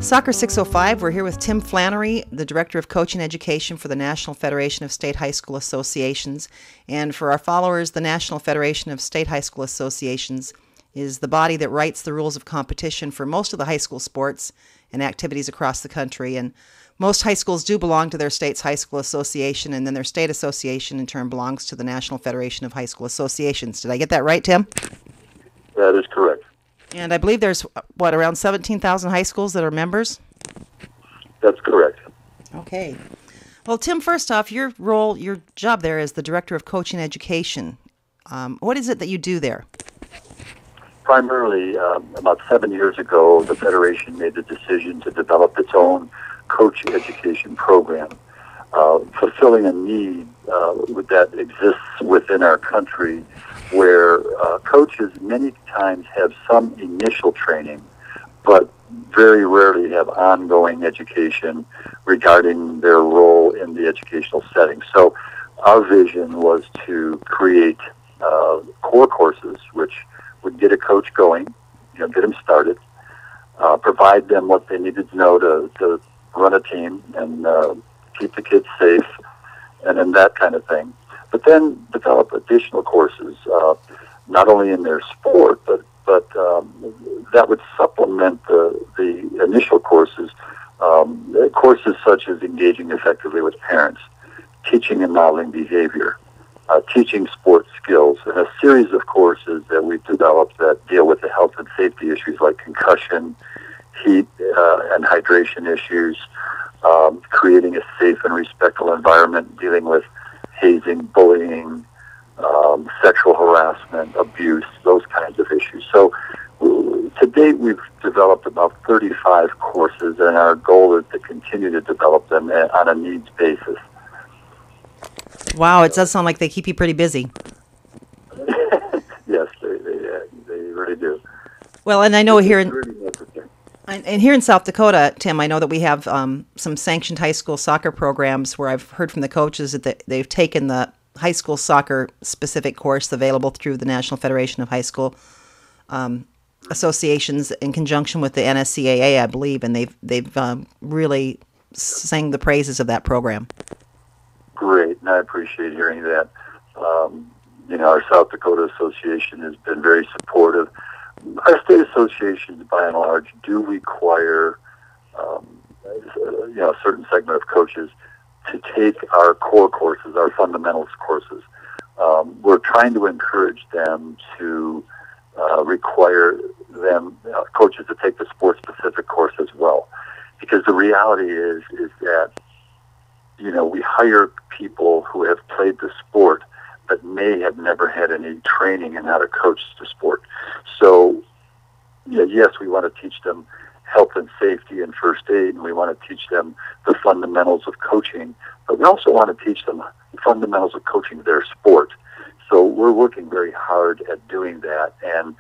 Soccer 605, we're here with Tim Flannery, the Director of Coaching Education for the National Federation of State High School Associations. And for our followers, the National Federation of State High School Associations is the body that writes the rules of competition for most of the high school sports and activities across the country. And most high schools do belong to their state's high school association, and then their state association in turn belongs to the National Federation of High School Associations. Did I get that right, Tim? That is correct. And I believe there's, around 17,000 high schools that are members? That's correct. Okay. Well, Tim, first off, your job there is the Director of Coaching Education. What is it that you do there? Primarily, about 7 years ago, the Federation made the decision to develop its own coach education program, fulfilling a need that exists within our country where coaches many times have some initial training, but very rarely have ongoing education regarding their role in the educational setting. So our vision was to create core courses which would get a coach going, get them started, provide them what they needed to know to run a team and keep the kids safe, and then that kind of thing. But then develop additional courses, not only in their sport, but that would supplement the initial courses. Courses such as engaging effectively with parents, teaching and modeling behavior, teaching sports skills, and a series of courses that we've developed that deal with the health and safety issues like concussion, heat and hydration issues, creating a safe and respectful environment, dealing with hazing, bullying, sexual harassment, abuse, those kinds of issues. So to date, we've developed about 35 courses, and our goal is to continue to develop them on a needs basis. Wow, it does sound like they keep you pretty busy. Yes, they really do. Well, and I know it's here in South Dakota, Tim, I know that we have some sanctioned high school soccer programs where I've heard from the coaches that they've taken the high school soccer specific course available through the National Federation of High School Associations in conjunction with the NSCAA, I believe, and they've really sang the praises of that program. Great, and I appreciate hearing that. Our South Dakota Association has been very supportive. Our state associations, by and large, do require a certain segment of coaches to take our core courses, our fundamentals courses. We're trying to encourage them to require coaches to take the sport-specific course as well, because the reality is that we hire people who have played the sport but may have never had any training in how to coach the sport. So, yes, we want to teach them health and safety and first aid, and we want to teach them the fundamentals of coaching, but we also want to teach them the fundamentals of coaching their sport. So we're working very hard at doing that, and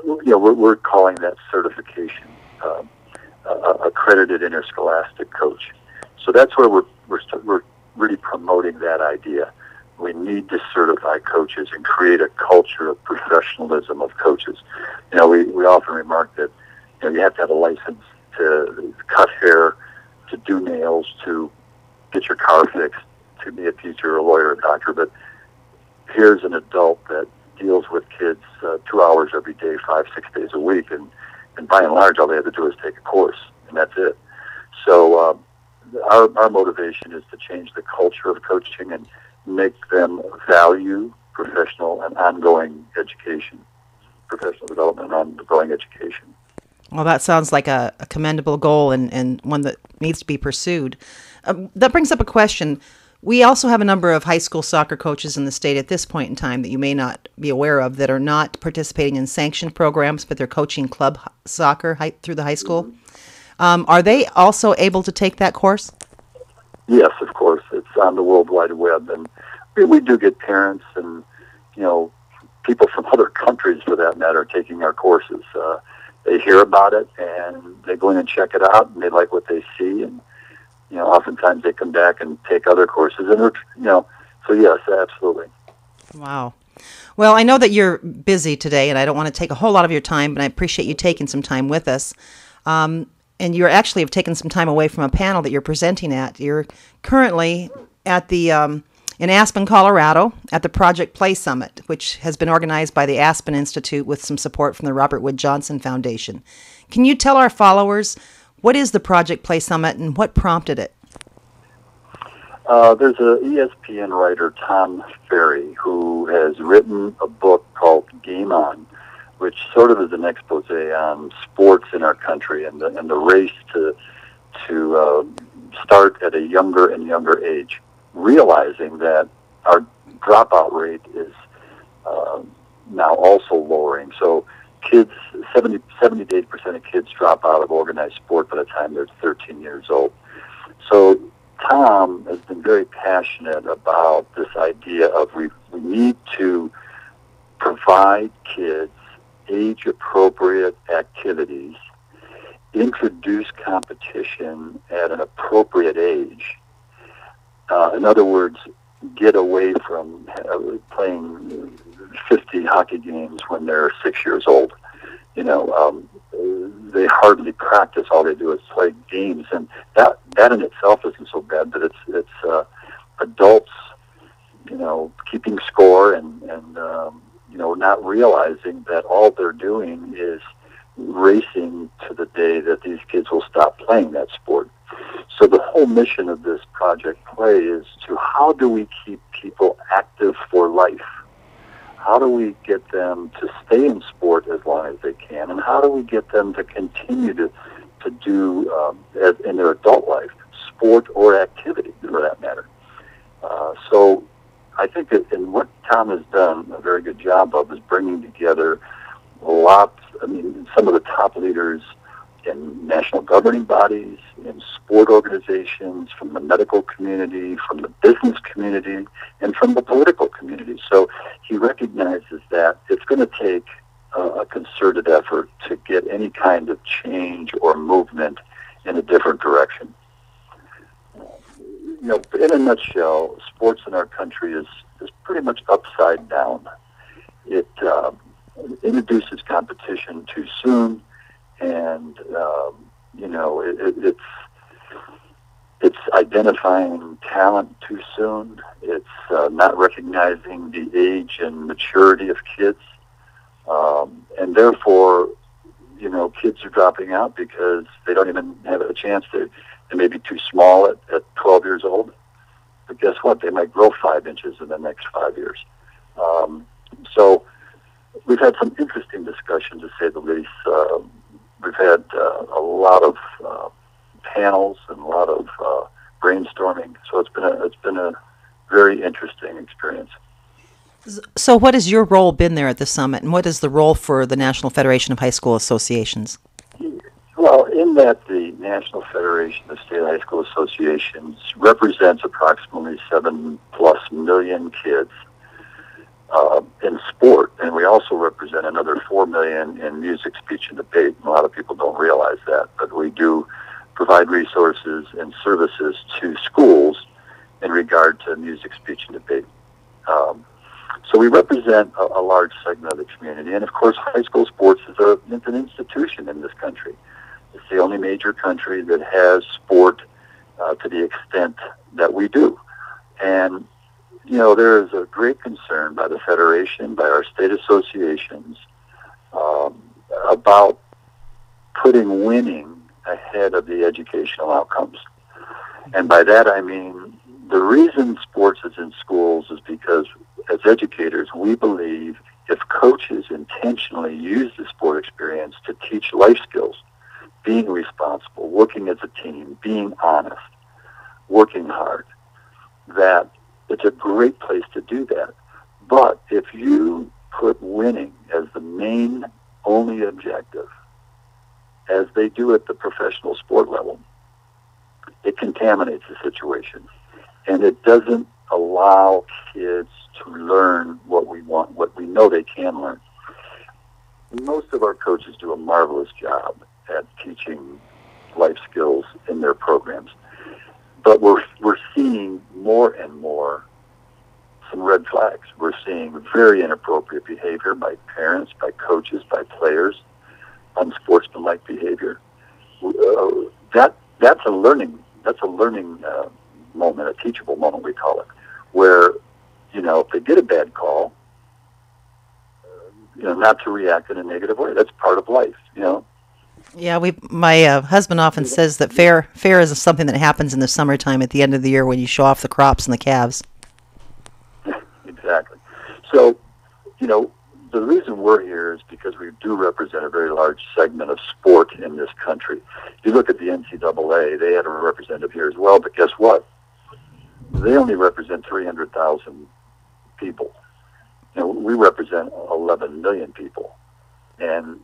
we're calling that certification accredited interscholastic coach. So that's where we're really promoting that idea. We need to certify coaches and create a culture of professionalism of coaches. We often remark that you have to have a license to cut hair, to do nails, to get your car fixed, to be a teacher, a lawyer, a doctor. But here's an adult that deals with kids 2 hours every day, 5-6 days a week, and by and large, all they have to do is take a course, and that's it. So our motivation is to change the culture of coaching and make them value professional and ongoing education, professional development and ongoing education. Well, that sounds like a commendable goal and one that needs to be pursued. That brings up a question. We also have a number of high school soccer coaches in the state at this point in time that you may not be aware of that are not participating in sanctioned programs, but they're coaching club soccer through the high school. Are they also able to take that course? Yes, of course. It's on the World Wide Web, and we do get parents and people from other countries, for that matter, taking our courses. They hear about it and they go in and check it out, and they like what they see, and oftentimes they come back and take other courses, and so yes, absolutely. Wow. Well, I know that you're busy today, and I don't want to take a whole lot of your time, but I appreciate you taking some time with us. And and you actually have taken some time away from a panel that you're presenting at. You're currently at the in Aspen, Colorado, at the Project Play Summit, which has been organized by the Aspen Institute with some support from the Robert Wood Johnson Foundation. Can you tell our followers what is the Project Play Summit and what prompted it? There's an ESPN writer, Tom Ferry, who has written a book called Game On, which sort of is an expose on sports in our country and the race to start at a younger and younger age, realizing that our dropout rate is now also lowering. So kids, 70 to 80% of kids drop out of organized sport by the time they're 13 years old. So Tom has been very passionate about this idea of we need to provide kids age-appropriate activities, introduce competition at an appropriate age. In other words, get away from playing 50 hockey games when they're 6 years old. They hardly practice. All they do is play games, and that in itself isn't so bad. But it's adults, keeping score and not realizing that all they're doing is racing to the day that these kids will stop playing that sport. So the whole mission of this Project Play is to how do we keep people active for life? How do we get them to stay in sport as long as they can? And how do we get them to continue to do, in their adult life, sport or activity, for that matter? So I think that in what Tom has done a very good job of is bringing together some of the top leaders in national governing bodies, in sport organizations, from the medical community, from the business community, and from the political community. So he recognizes that it's going to take a concerted effort to get any kind of change or movement in a different direction. In a nutshell, sports in our country is pretty much upside down. It introduces competition too soon, and it's identifying talent too soon. It's not recognizing the age and maturity of kids, and therefore, kids are dropping out because they don't even have a chance to. They may be too small at 12 years old, but guess what? They might grow 5 inches in the next 5 years. So we've had some interesting discussions, to say the least. We've had a lot of panels and a lot of brainstorming. So it's been a very interesting experience. So what has your role been there at the summit, and what is the role for the National Federation of High School Associations? Well, in that the National Federation of State High School Associations represents approximately 7+ million kids in sport, and we also represent another 4 million in music, speech, and debate. A lot of people don't realize that, but we do provide resources and services to schools in regard to music, speech, and debate. So we represent a large segment of the community, and of course high school sports is an institution in this country. It's the only major country that has sport to the extent that we do. And there is a great concern by the Federation, by our state associations, about putting winning ahead of the educational outcomes. And by that I mean the reason sports is in schools is because as educators we believe if coaches intentionally use the sport experience to teach life skills, being responsible, working as a team, being honest, working hard, that it's a great place to do that. But if you put winning as the main only objective, as they do at the professional sport level, it contaminates the situation. And it doesn't allow kids to learn what we want, what we know they can learn. Most of our coaches do a marvelous job at teaching life skills in their programs. But we're seeing more and more some red flags. We're seeing very inappropriate behavior by parents, by coaches, by players, unsportsmanlike behavior. that's a learning moment, a teachable moment we call it, where if they get a bad call, not to react in a negative way. That's part of life. Yeah, my husband often says that fair is something that happens in the summertime at the end of the year when you show off the crops and the calves. Exactly. So, the reason we're here is because we do represent a very large segment of sport in this country. If you look at the NCAA, they had a representative here as well, but guess what? They only represent 300,000 people. We represent 11 million people and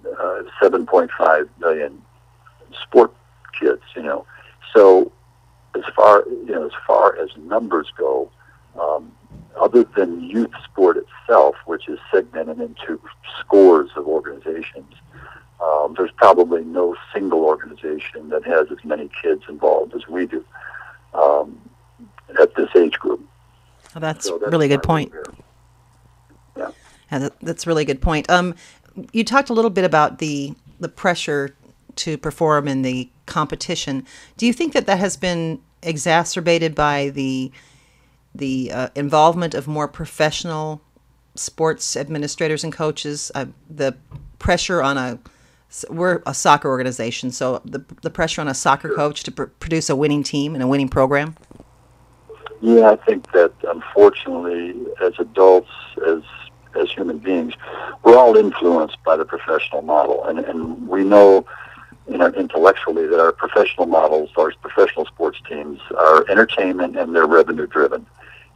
7.5 million sport kids. So as far as numbers go, other than youth sport itself, which is segmented into scores of organizations, there's probably no single organization that has as many kids involved as we do at this age group. Well, that's really a good point. Yeah. That's a really good point. You talked a little bit about the pressure to perform in the competition. Do you think that has been exacerbated by the involvement of more professional sports administrators and coaches? The pressure on we're a soccer organization, so the pressure on a soccer coach to produce a winning team and a winning program? Yeah, I think that unfortunately, as adults, as human beings, we're all influenced by the professional model, and we know intellectually that our professional models, our professional sports teams, are entertainment and they're revenue driven.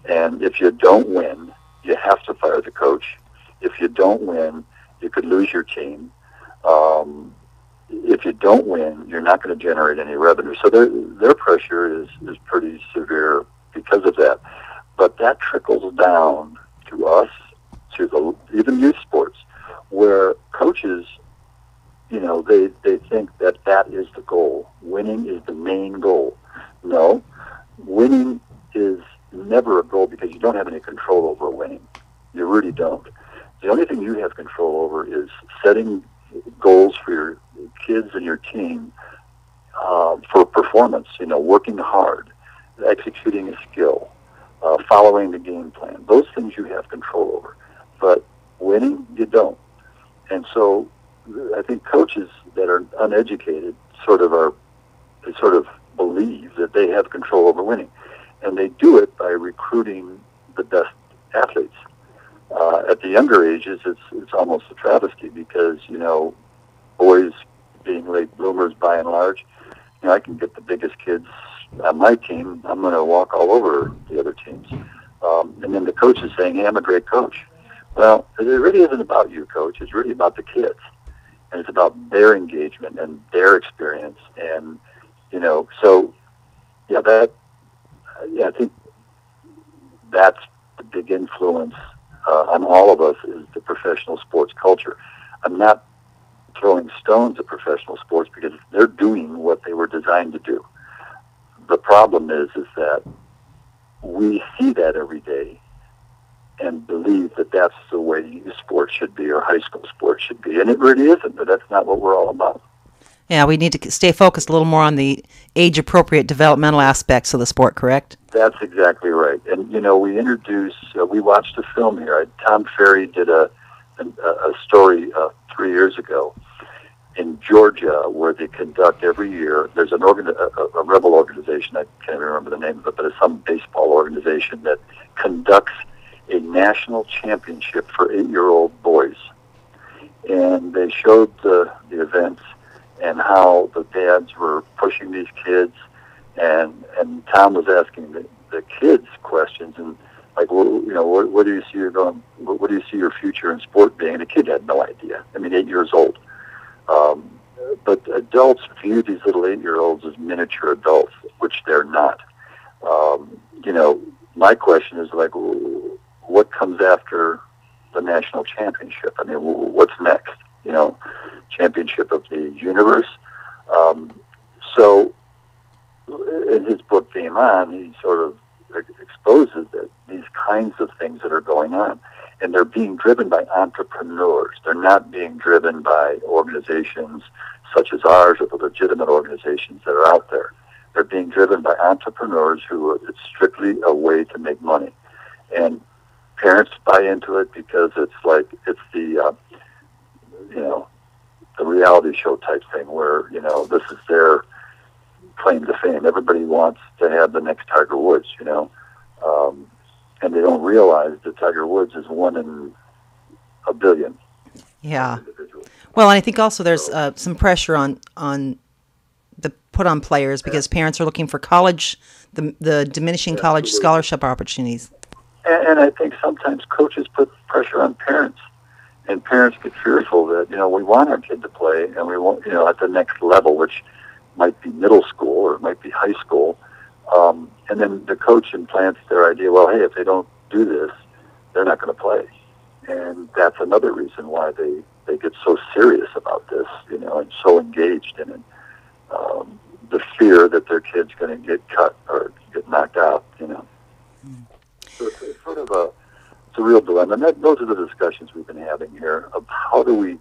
And if you don't win, you have to fire the coach. If you don't win, you could lose your team. If you don't win, you're not going to generate any revenue. So their pressure is pretty severe because of that. But that trickles down to us, to even youth sports, where coaches, they think that is the goal. Winning is the main goal. No, winning is never a goal because you don't have any control over winning. You really don't. The only thing you have control over is setting goals for your kids and your team for performance, working hard, executing a skill, following the game plan. Those things you have control over. But winning, you don't. And so I think coaches that are uneducated sort of believe that they have control over winning. And they do it by recruiting the best athletes. At the younger ages, it's almost a travesty because, boys being late bloomers by and large, I can get the biggest kids on my team. I'm going to walk all over the other teams. And then the coach is saying, hey, I'm a great coach. Well, it really isn't about you, coach. It's really about the kids. And it's about their engagement and their experience. And, I think that's the big influence on all of us is the professional sports culture. I'm not throwing stones at professional sports because they're doing what they were designed to do. The problem is that we see that every day and believe that that's the way youth sports should be or high school sports should be. And it really isn't, but that's not what we're all about. Yeah, we need to stay focused a little more on the age-appropriate developmental aspects of the sport, correct? That's exactly right. And, we watched a film here. Tom Ferry did a story 3 years ago in Georgia where they conduct every year. There's a rebel organization, I can't remember the name of it, but it's some baseball organization that conducts a national championship for 8-year-old boys. And they showed the events and how the dads were pushing these kids, and Tom was asking the kids questions and like, what do you see what do you see your future in sport being? And the kid had no idea. 8 years old. But adults view these little 8-year-olds as miniature adults, which they're not. My question is like, what comes after the national championship? What's next? Championship of the universe. So in his book Game On, he sort of exposes that these kinds of things that are going on, and they're being driven by entrepreneurs. They're not being driven by organizations such as ours or the legitimate organizations that are out there. They're being driven by entrepreneurs who it's strictly a way to make money. And parents buy into it because it's the, the reality show type thing where, this is their claim to fame. Everybody wants to have the next Tiger Woods, and they don't realize that Tiger Woods is one in a billion. Yeah. Well, and I think also there's some pressure on the put on players because parents are looking for college, the diminishing college scholarship opportunities. And I think sometimes coaches put pressure on parents, and parents get fearful that, we want our kid to play, and we want, at the next level, which might be middle school or it might be high school. And then the coach implants their idea, well, hey, if they don't do this, they're not going to play. And that's another reason why they get so serious about this, and so engaged in it. The fear that their kid's going to get cut or get knocked out, So it's sort of it's a real dilemma. And those are the discussions we've been having here of how do we,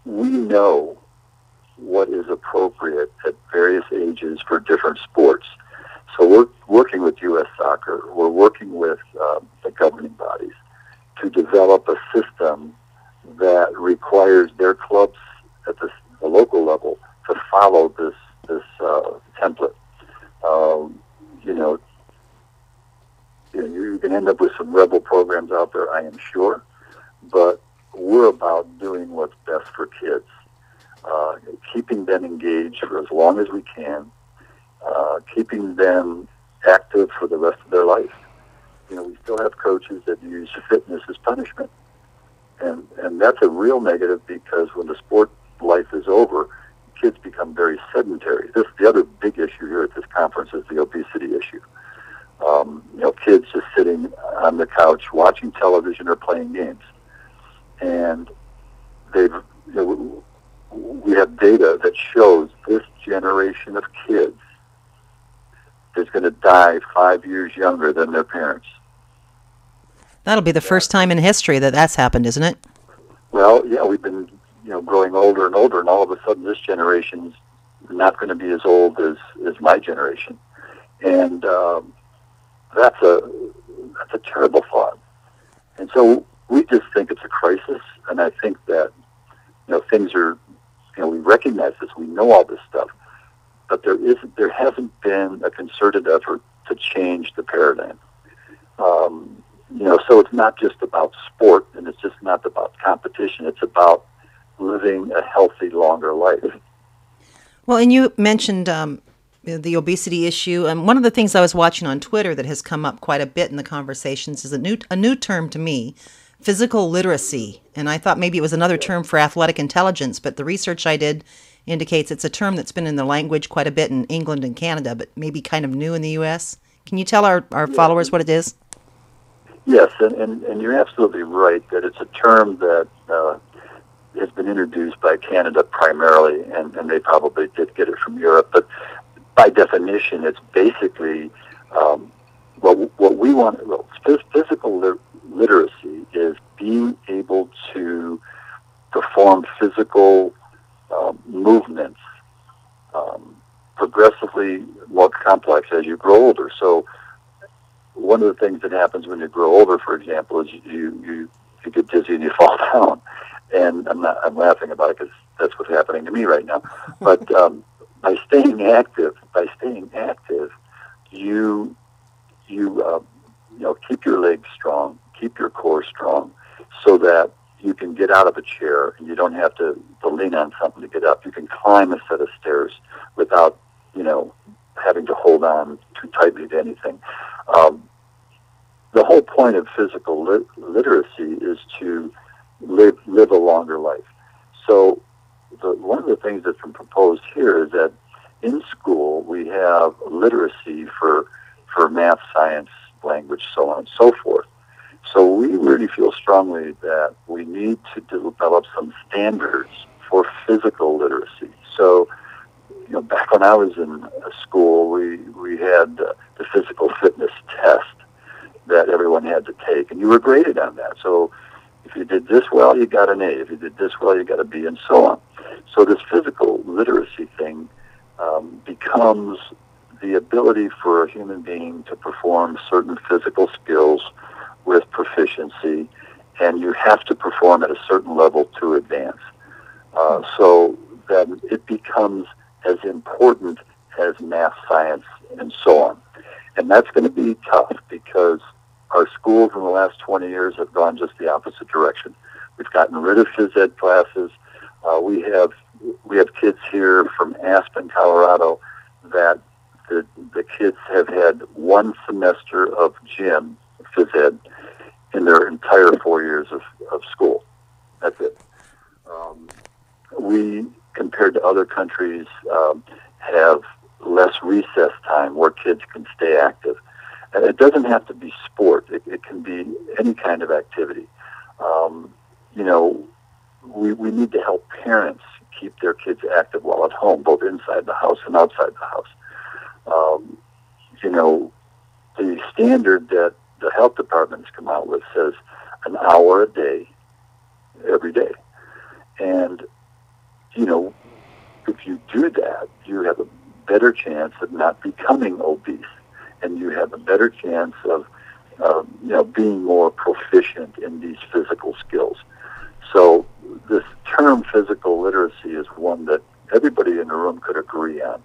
we know what is appropriate at various ages for different sports. So we're working with U.S. Soccer. We're working with the governing bodies to develop a system that requires their clubs at the local level to follow this template. You can end up with some rebel programs out there, I am sure, but we're about doing what's best for kids, keeping them engaged for as long as we can, keeping them active for the rest of their life. We still have coaches that use fitness as punishment, and that's a real negative because when the sport life is over, kids become very sedentary. The other big issue here at this conference is the obesity issue. Kids just sitting on the couch watching television or playing games, and we have data that shows this generation of kids is going to die 5 years younger than their parents. That'll be the first time in history that that's happened, isn't it? Well, yeah, we've been growing older and older, and all of a sudden this generation's not going to be as old as my generation, and that's a terrible thought. And so we just think it's a crisis, and I think that things are, we recognize this, we know all this stuff, but there hasn't been a concerted effort to change the paradigm. So it's not just about sport, and it's just not about competition. It's about living a healthy, longer life. Well, and you mentioned the obesity issue, and one of the things I was watching on Twitter that has come up quite a bit in the conversations is a new term to me, physical literacy. And I thought maybe it was another term for athletic intelligence, but the research I did indicates it's a term that's been in the language quite a bit in England and Canada, but maybe kind of new in the U.S. Can you tell our followers what it is? Yes, and you're absolutely right that it's a term that has been introduced by Canada primarily, and they probably did get it from Europe. But by definition, it's basically what we want. Physical literacy is being able to perform physical movements progressively more complex as you grow older. So one of the things that happens when you grow older, for example, is you get dizzy and you fall down. And I'm laughing about it because that's what's happening to me right now. But by staying active, you keep your legs strong, keep your core strong, so that you can get out of a chair and you don't have to lean on something to get up. You can climb a set of stairs without having to hold on too tightly to anything. The whole point of physical literacy is to live a longer life. So one of the things that's been proposed here is that in school we have literacy for math, science, language, so on and so forth. So we really feel strongly that we need to develop some standards for physical literacy. So, back when I was in school, we had the physical fitness test that everyone had to take, and you were graded on that. So, If you did this well, you got an A. If you did this well, you got a B, and so on. So this physical literacy thing becomes the ability for a human being to perform certain physical skills with proficiency, and you have to perform at a certain level to advance. So that it becomes as important as math, science, and so on. And that's going to be tough because our schools in the last 20 years have gone just the opposite direction. We've gotten rid of phys ed classes. We have kids here from Aspen, Colorado, that the kids have had one semester of gym, phys ed, in their entire 4 years of school. That's it. We, compared to other countries, have less recess time where kids can stay active. And it doesn't have to be sport. It can be any kind of activity. We need to help parents keep their kids active while at home, both inside the house and outside the house. The standard that the health department has come out with says an hour a day, every day. And, if you do that, you have a better chance of not becoming obese. And you have a better chance of, being more proficient in these physical skills. So this term physical literacy is one that everybody in the room could agree on.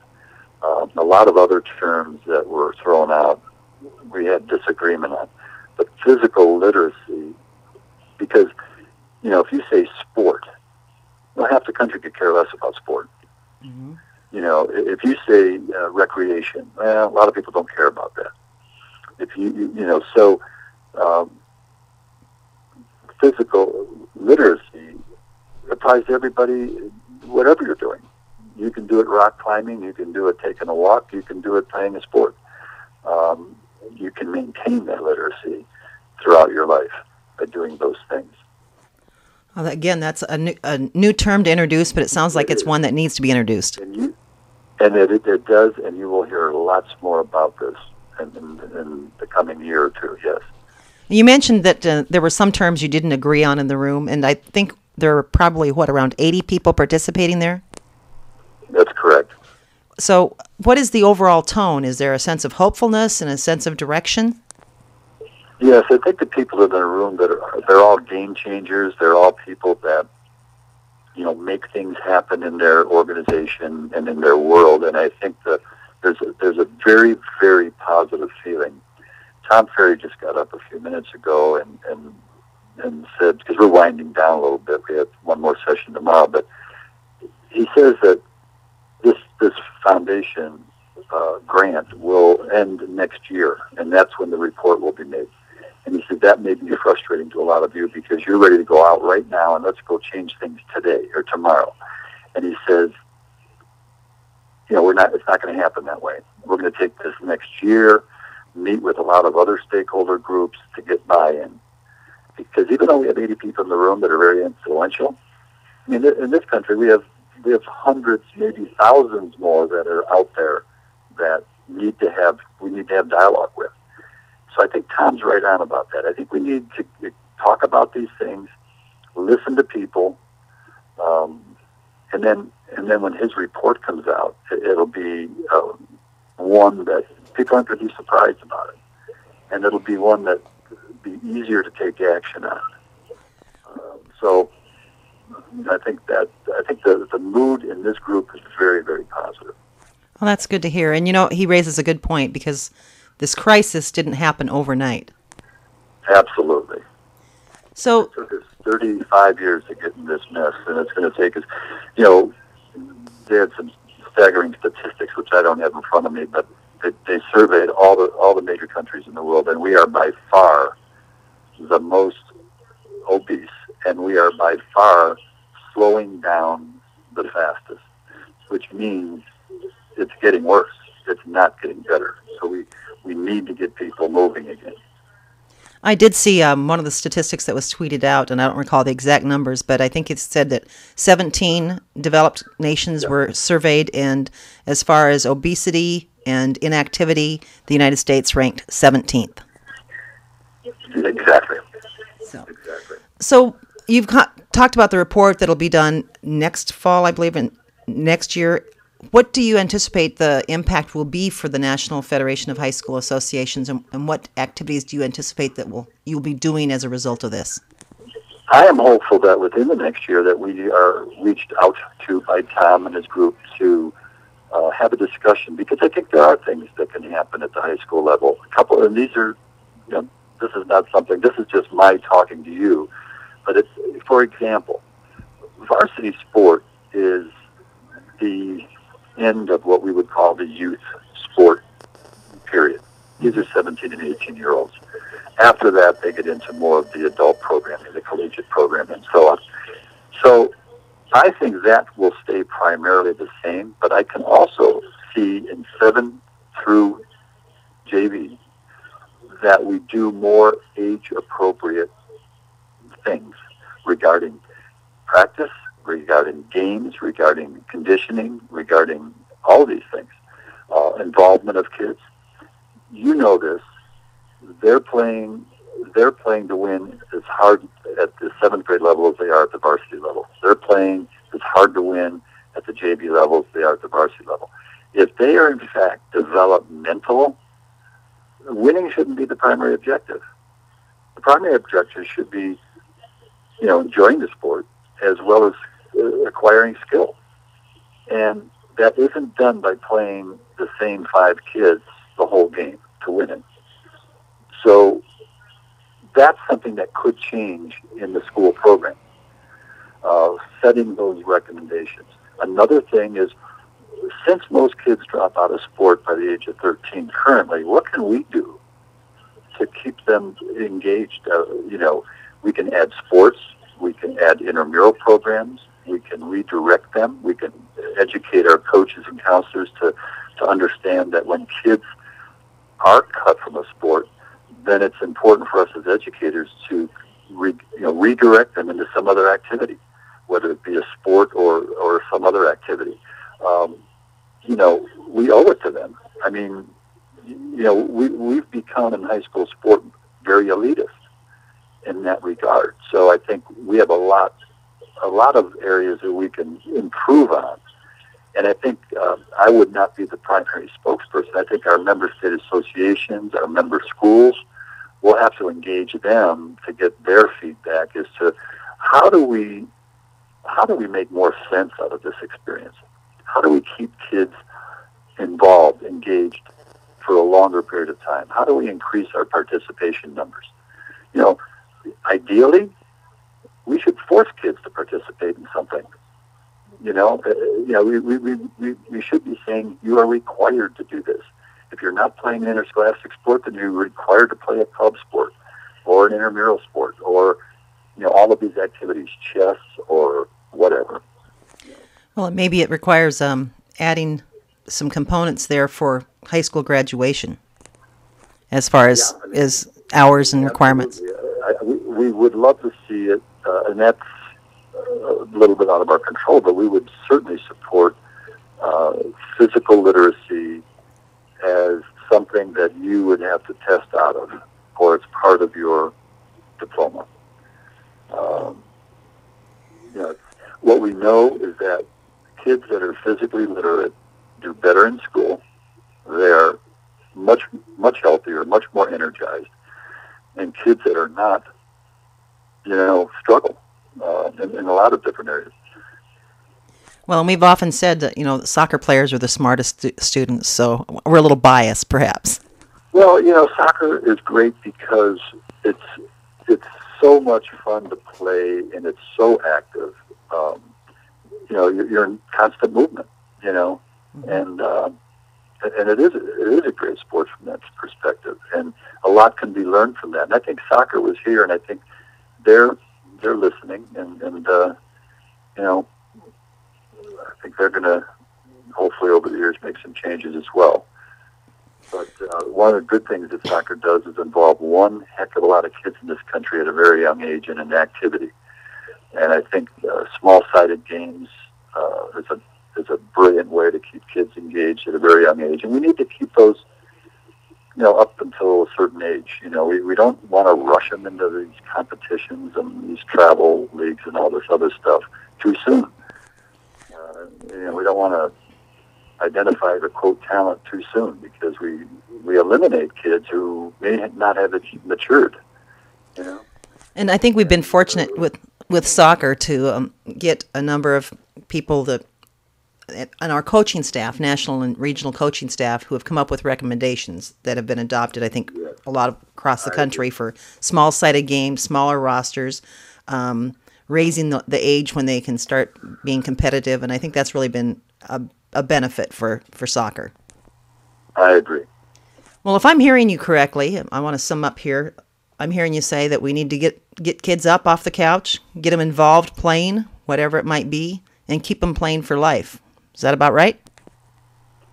A lot of other terms that were thrown out, we had disagreement on. But physical literacy, because, if you say sport, half the country could care less about sport. Mm-hmm. If you say recreation, a lot of people don't care about that. If physical literacy applies to everybody, whatever you're doing. You can do it rock climbing, you can do it taking a walk, you can do it playing a sport. You can maintain that literacy throughout your life by doing those things. Well, again, that's a new term to introduce, but it sounds like it's one that needs to be introduced. And it does, and you will hear lots more about this in the coming year or two, yes. You mentioned that there were some terms you didn't agree on in the room, and I think there were probably, around 80 people participating there? That's correct. So what is the overall tone? Is there a sense of hopefulness and a sense of direction? Yes, I think the people in the room, they're all game changers. They're all people that, make things happen in their organization and in their world. And I think that there's a very, very positive feeling. Tom Ferry just got up a few minutes ago and said, because we're winding down a little bit, we have one more session tomorrow, but he says that this foundation grant will end next year, and that's when the report will be made. And he said that may be frustrating to a lot of you because you're ready to go out right now and let's go change things today or tomorrow. And he says, it's not going to happen that way. We're going to take this next year, meet with a lot of other stakeholder groups to get buy-in. Because even though we have 80 people in the room that are very influential, in this country we have hundreds, maybe thousands more that are out there that we need to have dialogue with. So I think Tom's right on about that. I think we need to talk about these things, listen to people, and then when his report comes out, it'll be one that people aren't going to be surprised about it, and it'll be one that will be easier to take action on. So I think the mood in this group is very, very positive. Well, that's good to hear. And he raises a good point because this crisis didn't happen overnight. Absolutely. So it took us 35 years to get in this mess, and it's going to take us, they had some staggering statistics, which I don't have in front of me, but they surveyed all the major countries in the world, and we are by far the most obese, and we are by far slowing down the fastest, which means it's getting worse. It's not getting better. So we need to get people moving again. I did see one of the statistics that was tweeted out, and I don't recall the exact numbers, but I think it said that 17 developed nations were surveyed, and as far as obesity and inactivity, the United States ranked 17th. Exactly. So, exactly. So you've talked about the report that'll be done next fall, I believe, and next year. What do you anticipate the impact will be for the National Federation of High School Associations, and what activities do you anticipate that you'll be doing as a result of this? I am hopeful that within the next year that we are reached out to by Tom and his group to have a discussion, because I think there are things that can happen at the high school level. A couple, and these are, this is not something, this is just my talking to you, but it's, for example, varsity sport is the end of what we would call the youth sport period. These are 17 and 18-year-olds. After that, they get into more of the adult programming, the collegiate program, and so on. So I think that will stay primarily the same, but I can also see in 7 through JV that we do more age-appropriate things regarding practice, regarding games, regarding conditioning, regarding all of these things, involvement of kids. You know this. They're playing to win as hard at the 7th grade level as they are at the varsity level. They're playing as hard to win at the JV level as they are at the varsity level. If they are, in fact, developmental, winning shouldn't be the primary objective. The primary objective should be, enjoying the sport as well as acquiring skill. And that isn't done by playing the same 5 kids the whole game to win it. So that's something that could change in the school program, setting those recommendations. Another thing is, since most kids drop out of sport by the age of 13 currently, what can we do to keep them engaged? We can add sports, we can add intramural programs, we can redirect them, we can educate our coaches and counselors to understand that when kids are cut from a sport, then it's important for us as educators to redirect them into some other activity, whether it be a sport or some other activity. We owe it to them. I mean, we've become in high school sport very elitist in that regard. So I think we have a lot of areas that we can improve on. And I think I would not be the primary spokesperson. I think our member state associations, our member schools, we'll have to engage them to get their feedback as to how do we make more sense out of this experience? How do we keep kids involved, engaged for a longer period of time? How do we increase our participation numbers? Ideally, we should force kids to participate in something. We should be saying you are required to do this. If you're not playing an interscholastic sport, then you're required to play a club sport or an intramural sport or, all of these activities, chess or whatever. Well, maybe it requires adding some components there for high school graduation as far as hours and requirements. We would love to see it, and that's a little bit out of our control, but we would certainly support physical literacy as something that you would have to test out of, or it's part of your diploma. What we know is that kids that are physically literate do better in school. They're much healthier, much more energized. And kids that are not, struggle in a lot of different areas. Well, and we've often said that, soccer players are the smartest students, so we're a little biased, perhaps. Well, soccer is great because it's so much fun to play, and it's so active. You're in constant movement, mm-hmm. and it is a great sport from that perspective, and a lot can be learned from that. And I think soccer was here, and I think they're listening, and I think they're going to hopefully over the years make some changes as well. But one of the good things that soccer does is involve one heck of a lot of kids in this country at a very young age in an activity. And I think small-sided games is a brilliant way to keep kids engaged at a very young age. And we need to keep those, up until a certain age. We don't want to rush them into these competitions and these travel leagues and all this other stuff too soon. We don't want to identify the quote talent too soon, because we eliminate kids who may not have matured. And I think we've been fortunate with soccer to get a number of people on our coaching staff, national and regional coaching staff, who have come up with recommendations that have been adopted, I think, a lot across the country for small-sided games, smaller rosters, raising the age when they can start being competitive, and I think that's really been a benefit for soccer. I agree. Well, if I'm hearing you correctly, I want to sum up here. I'm hearing you say that we need to get kids up off the couch, get them involved playing, whatever it might be, and keep them playing for life. Is that about right?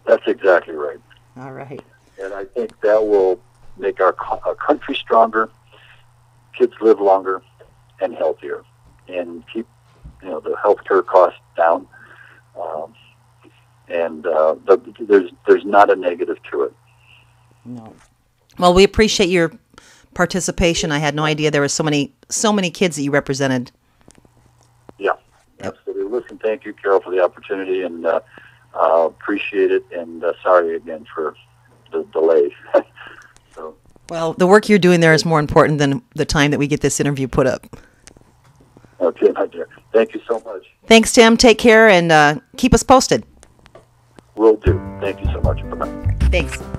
That's exactly right. All right. And I think that will make our country stronger, kids live longer and healthier, and keep the healthcare costs down. There's not a negative to it. No. Well, we appreciate your participation. I had no idea there were so many kids that you represented. Yeah, absolutely. Listen, thank you, Carol, for the opportunity, and appreciate it. And sorry again for the delay. Well, the work you're doing there is more important than the time that we get this interview put up. Okay, my dear. Thank you so much. Thanks, Tim. Take care and keep us posted. Will do. Thank you so much. Bye-bye. Thanks.